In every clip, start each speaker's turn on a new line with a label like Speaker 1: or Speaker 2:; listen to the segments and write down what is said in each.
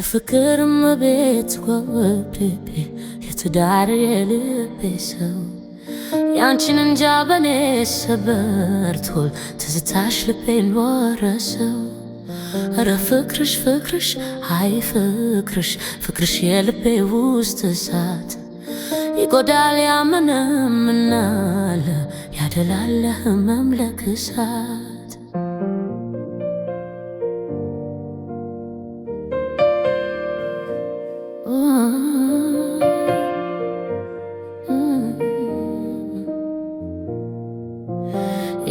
Speaker 1: የፍቅር እመቤት ወብቤ የትዳር የልቤ ሰው ያንቺን እንጃ በኔ ሰበርቶል ትዝታሽ ልቤን ወረሰው። እረ ፍቅርሽ ፍቅርሽ አይ ፍቅርሽ ፍቅርሽ የልቤ ውስጥ እሳት ይጎዳል ያመነምናለ ያደላል ህመም ለክሳት።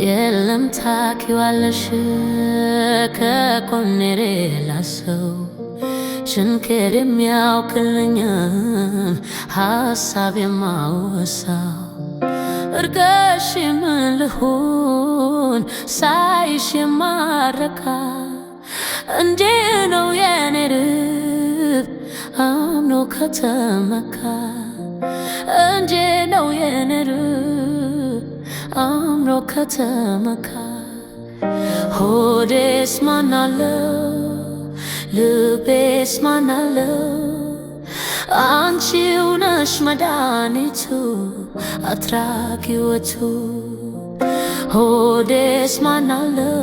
Speaker 1: የለም ታኪዋለሽ ከጎኔ ሌላ ሰው ጭንቄን የሚያውቅልኝ ሀሳብ የማወሳው እርቀሽ ምን ልሁን ሳይሽ የማረካ እንዴ ነው የኔ ልብ አምኖ ከተመካ እንዴ ነው የኔ ልብ አምኖ ከተመካ። ሆዴስ ማናለው ልቤስ ማናለው አንቺው ነሽ መድኃኒቱ አትራቂወቱ። ሆዴስ ማናለው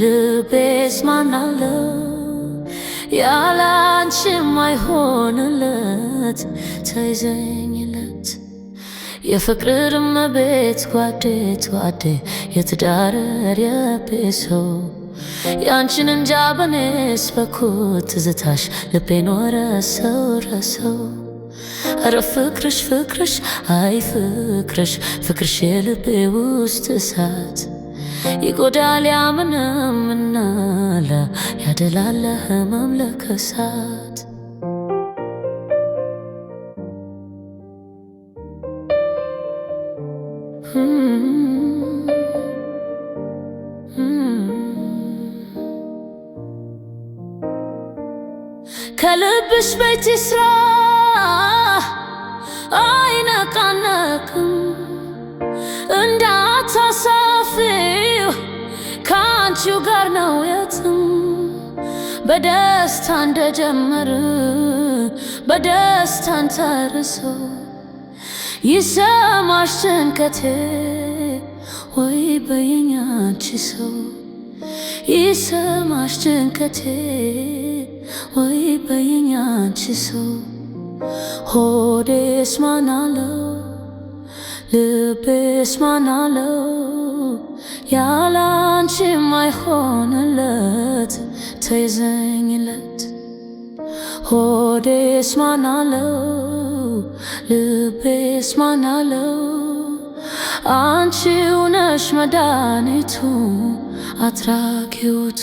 Speaker 1: ልቤስ ማናለው ያለ አንቺ ማይሆንለት ተይዘኝለት። የፍቅር እመቤት ጓዴ ተዋዴ የትዳር የልቤ ሰው ያንቺን እንጃ በኔስ በኩል ትዝታሽ ልቤን ወረሰው ረሰው። እረ ፍቅርሽ ፍቅርሽ አይ ፍቅርሽ ፍቅርሽ የልቤ ውስጥ እሳት ይጎዳል ያመነምናለ ያደላል ህመም ለክሳት። ከልብሽ ቤት ይስራ አይነቃነቅም እንዳታሳፊው ከአንቺው ጋር ነው የትም። በደስታ እንደጀመር በደስታ እንተርሶ ይሰማሽ ጭንቀቴ ወይ በይኝ አንቺ ሰው ይሰማሽ ጭንቀቴ ወይ በይኝ አንቺ ሰው። ሆዴስ ማናለው ልቤስ ማናለው ያለ አንቺ ማይሆንለት ተይዘኝለት። ሆዴስ ማናለው ልቤስ ማናለው አንቺው ነሽ መድኃኒቱ አትራቂውቱ።